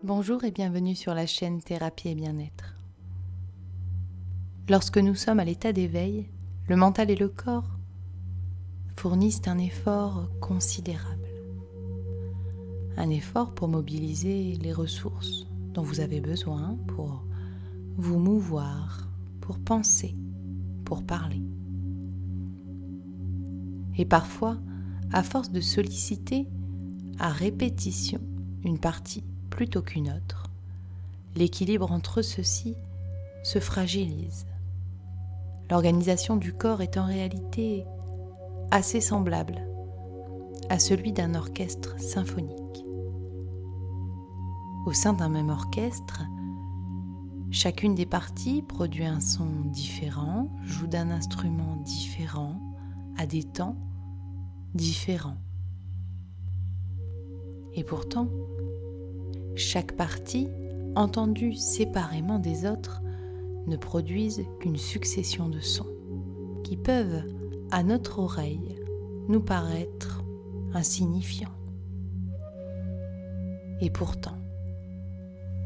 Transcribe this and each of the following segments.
Bonjour et bienvenue sur la chaîne Thérapie et Bien-être. Lorsque nous sommes à l'état d'éveil, le mental et le corps fournissent un effort considérable. Un effort pour mobiliser les ressources dont vous avez besoin pour vous mouvoir, pour penser, pour parler. Et parfois, à force de solliciter à répétition une partie plutôt qu'une autre, l'équilibre entre ceux-ci se fragilise. L'organisation du corps est en réalité assez semblable à celui d'un orchestre symphonique. Au sein d'un même orchestre, chacune des parties produit un son différent, joue d'un instrument différent, à des temps différents. Et pourtant, chaque partie, entendue séparément des autres, ne produisent qu'une succession de sons qui peuvent, à notre oreille, nous paraître insignifiants. Et pourtant,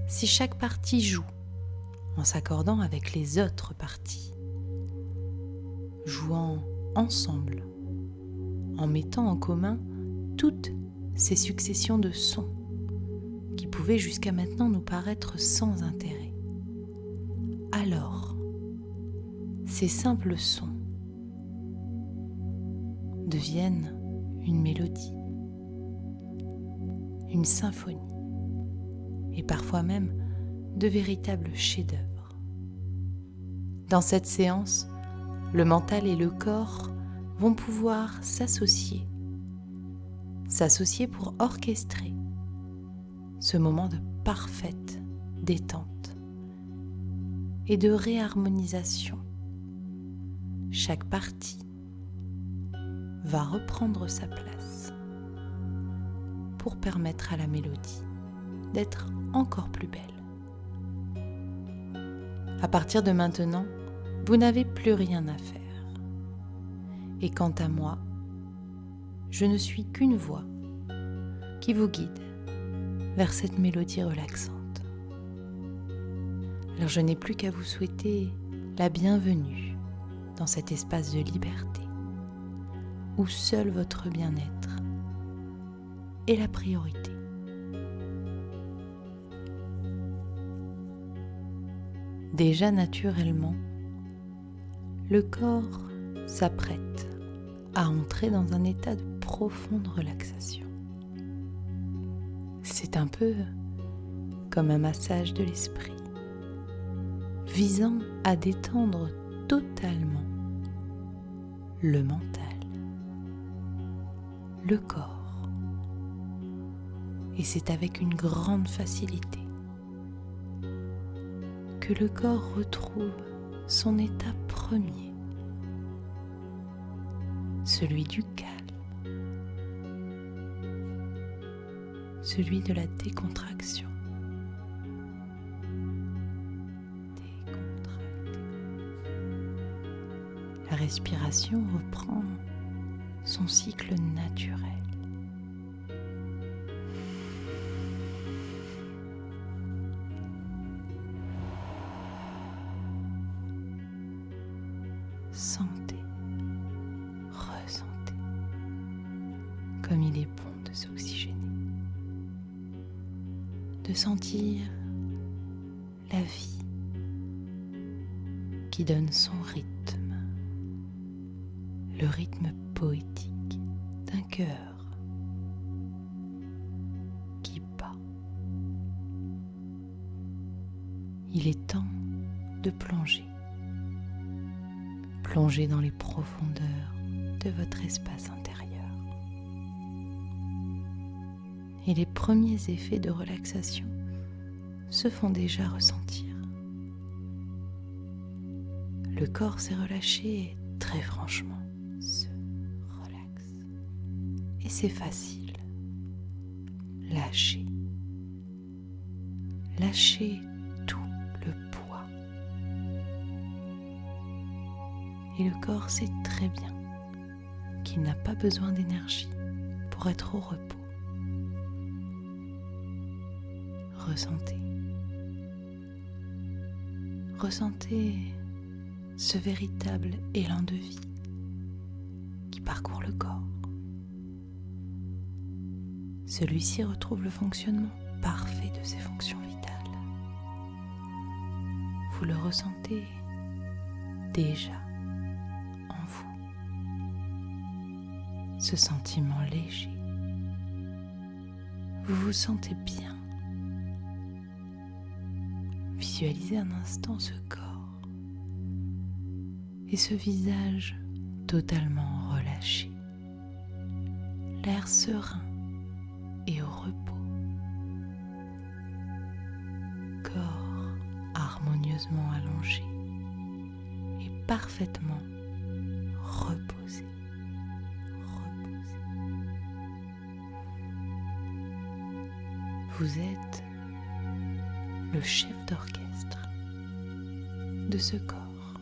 si chaque partie joue en s'accordant avec les autres parties, jouant ensemble, en mettant en commun toutes ces successions de sons qui pouvaient jusqu'à maintenant nous paraître sans intérêt, alors ces simples sons deviennent une mélodie, une symphonie et parfois même de véritables chefs-d'œuvre. Dans cette séance, le mental et le corps vont pouvoir s'associer pour orchestrer ce moment de parfaite détente et de réharmonisation. Chaque partie va reprendre sa place pour permettre à la mélodie d'être encore plus belle. À partir de maintenant, vous n'avez plus rien à faire. Et quant à moi, je ne suis qu'une voix qui vous guide vers cette mélodie relaxante. Alors je n'ai plus qu'à vous souhaiter la bienvenue dans cet espace de liberté où seul votre bien-être est la priorité. Déjà naturellement, le corps s'apprête à entrer dans un état de profonde relaxation. C'est un peu comme un massage de l'esprit, visant à détendre totalement le mental, le corps. Et c'est avec une grande facilité que le corps retrouve son état premier, celui du calme, celui de la décontraction. La respiration reprend son cycle naturel. Sentez, ressentez comme il est bon de s'oxygéner, de sentir la vie qui donne son rythme, le rythme poétique d'un cœur qui bat. Il est temps de plonger dans les profondeurs de votre espace intérieur. Et les premiers effets de relaxation se font déjà ressentir. Le corps s'est relâché et très franchement se relaxe. Et c'est facile. Lâchez tout le poids. Et le corps sait très bien qu'il n'a pas besoin d'énergie pour être au repos. ressentez. Ressentez ce véritable élan de vie qui parcourt le corps. Celui-ci retrouve le fonctionnement parfait de ses fonctions vitales. Vous le ressentez déjà en vous. Ce sentiment léger. Vous vous sentez bien. Visualisez un instant ce corps et ce visage totalement relâché, l'air serein et au repos, corps harmonieusement allongé et parfaitement reposé. Vous êtes le chef d'orchestre de ce corps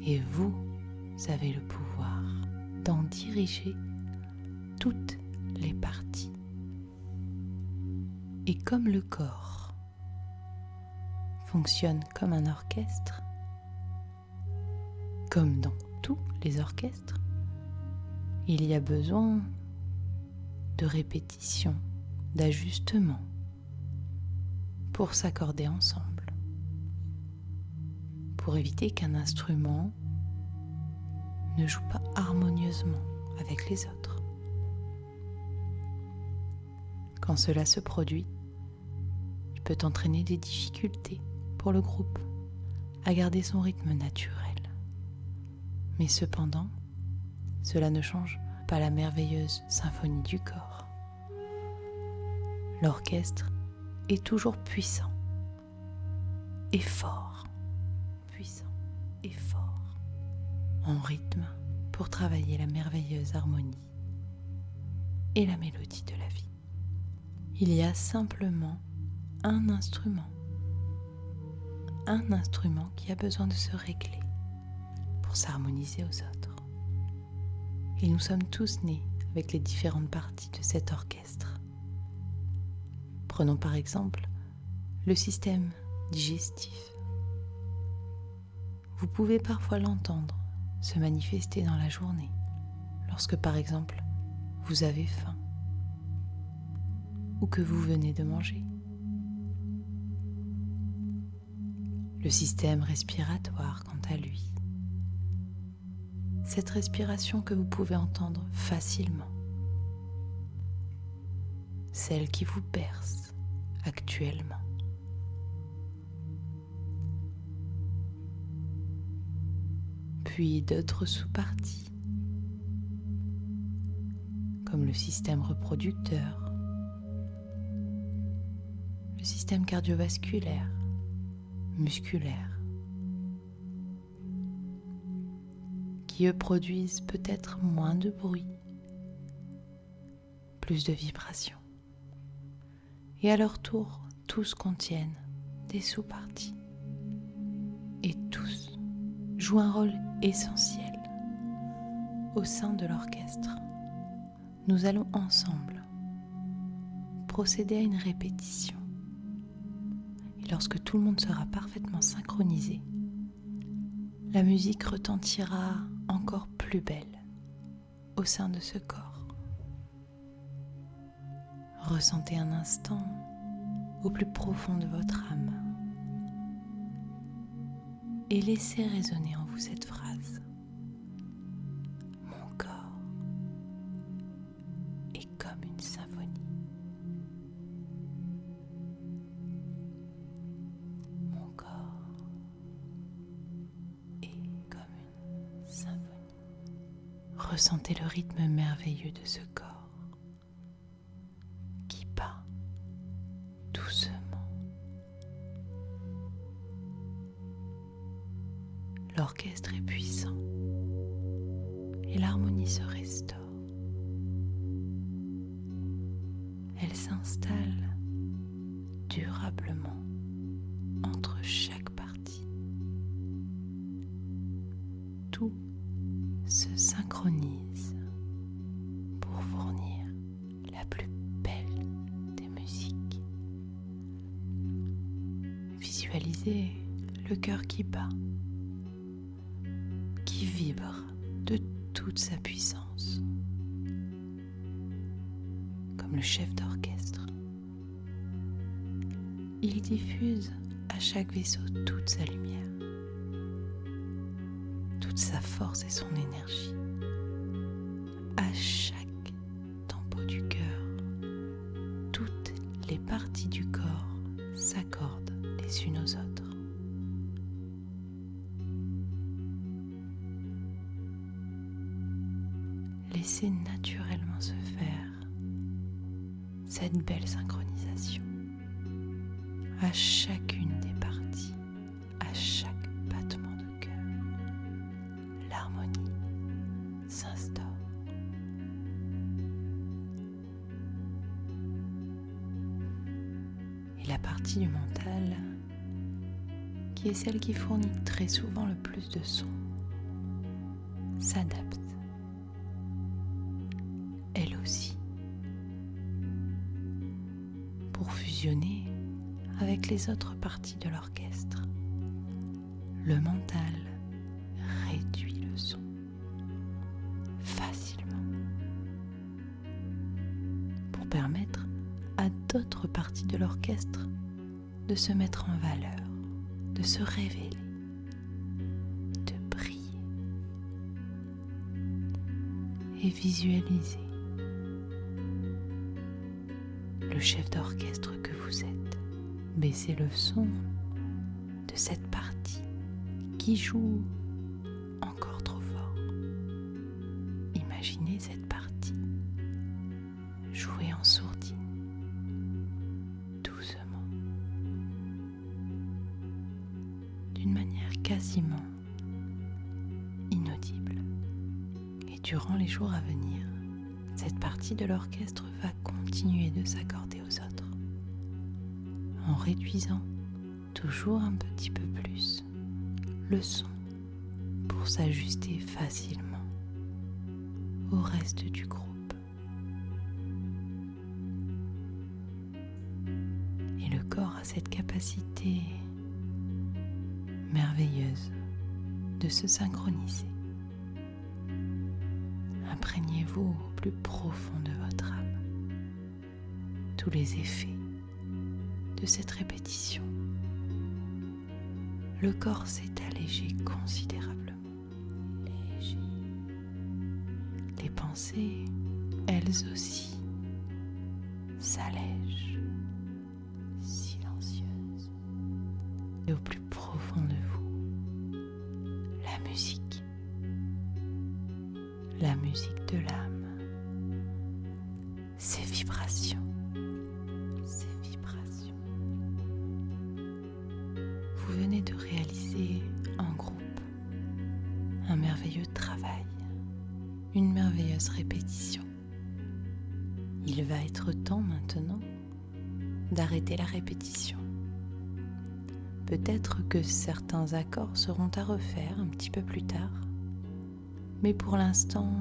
et vous avez le pouvoir d'en diriger toutes les parties. Et comme le corps fonctionne comme un orchestre, comme dans tous les orchestres, il y a besoin de répétition, d'ajustement pour s'accorder ensemble, pour éviter qu'un instrument ne joue pas harmonieusement avec les autres. Quand cela se produit, il peut entraîner des difficultés pour le groupe à garder son rythme naturel. Mais cependant, cela ne change pas la merveilleuse symphonie du corps. L'orchestre est toujours puissant et fort, puissant et fort, en rythme pour travailler la merveilleuse harmonie et la mélodie de la vie. Il y a simplement un instrument qui a besoin de se régler pour s'harmoniser aux autres. Et nous sommes tous nés avec les différentes parties de cet orchestre. Prenons par exemple le système digestif. Vous pouvez parfois l'entendre se manifester dans la journée, lorsque par exemple vous avez faim ou que vous venez de manger. Le système respiratoire, quant à lui, cette respiration que vous pouvez entendre facilement, celle qui vous berce actuellement. Puis d'autres sous-parties, comme le système reproducteur, le système cardiovasculaire, musculaire, qui eux produisent peut-être moins de bruit, plus de vibrations. Et à leur tour, tous contiennent des sous-parties. Et tous jouent un rôle essentiel au sein de l'orchestre. Nous allons ensemble procéder à une répétition. Et lorsque tout le monde sera parfaitement synchronisé, la musique retentira encore plus belle au sein de ce corps. Ressentez un instant au plus profond de votre âme et laissez résonner en vous cette phrase. Mon corps est comme une symphonie. Mon corps est comme une symphonie. Ressentez le rythme merveilleux de ce corps qui bat doucement. L'orchestre est puissant et l'harmonie se restaure. Elle s'installe durablement entre chaque partie. Tout se synchronise pour fournir la plus belle des musiques. visualisez le cœur qui bat, qui vibre de toute sa puissance, comme le chef d'orchestre. Il diffuse à chaque vaisseau toute sa lumière, toute sa force et son énergie. À chaque tempo du cœur, toutes les parties du corps s'accordent les unes aux autres. Laissez naturellement se faire cette belle synchronisation à chacune des parties, à chaque battement de cœur. L'harmonie s'instaure. Et la partie du mental, qui est celle qui fournit très souvent le plus de son, s'adapte. Elle aussi, pour fusionner avec les autres parties de l'orchestre. Le mental réduit le son facilement pour permettre à d'autres parties de l'orchestre de se mettre en valeur, de se révéler, de briller et visualiser le chef d'orchestre que vous êtes. Baissez le son de cette partie qui joue encore trop fort. Imaginez cette partie jouer en sourdine, doucement, d'une manière quasiment inaudible. Et durant les jours à venir, cette partie de l'orchestre va continuer de s'accorder aux autres, en réduisant toujours un petit peu plus le son pour s'ajuster facilement au reste du groupe. Et le corps a cette capacité merveilleuse de se synchroniser. Imprégnez-vous au plus profond de votre âme tous les effets de cette répétition. Le corps s'est allégé considérablement. Léger. Les pensées, elles aussi, s'allègent, silencieuses. Et au plus profond de vous, la musique de l'âme, ses vibrations. Vous venez de réaliser en groupe un merveilleux travail, une merveilleuse répétition. Il va être temps maintenant d'arrêter la répétition. Peut-être que certains accords seront à refaire un petit peu plus tard, mais pour l'instant,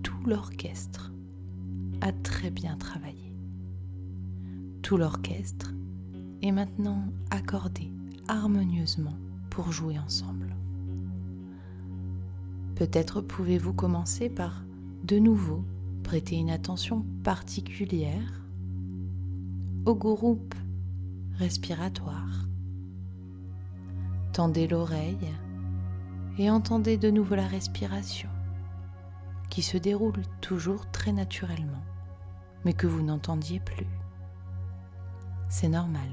tout l'orchestre a très bien travaillé. Tout l'orchestre est maintenant accordé harmonieusement pour jouer ensemble. Peut-être pouvez-vous commencer par de nouveau prêter une attention particulière au groupe respiratoire. Tendez l'oreille et entendez de nouveau la respiration qui se déroule toujours très naturellement, mais que vous n'entendiez plus. C'est normal.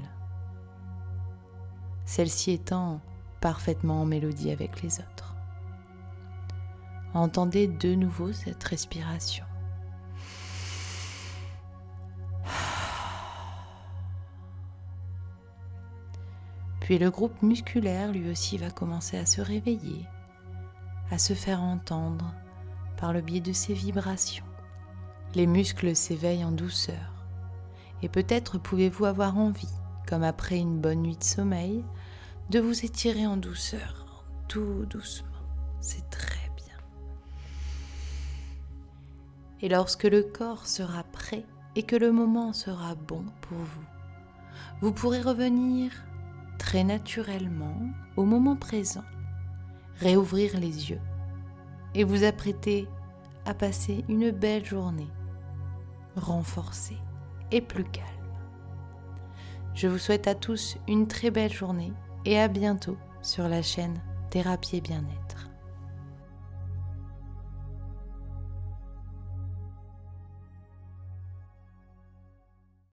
Celle-ci étant parfaitement en mélodie avec les autres. Entendez de nouveau cette respiration. Puis le groupe musculaire lui aussi va commencer à se réveiller, à se faire entendre par le biais de ses vibrations. Les muscles s'éveillent en douceur et peut-être pouvez-vous avoir envie, comme après une bonne nuit de sommeil, de vous étirer en douceur, tout doucement. C'est très bien. Et lorsque le corps sera prêt et que le moment sera bon pour vous, vous pourrez revenir très naturellement, au moment présent, réouvrir les yeux et vous apprêter à passer une belle journée, renforcée et plus calme. Je vous souhaite à tous une très belle journée et à bientôt sur la chaîne Thérapie et Bien-être.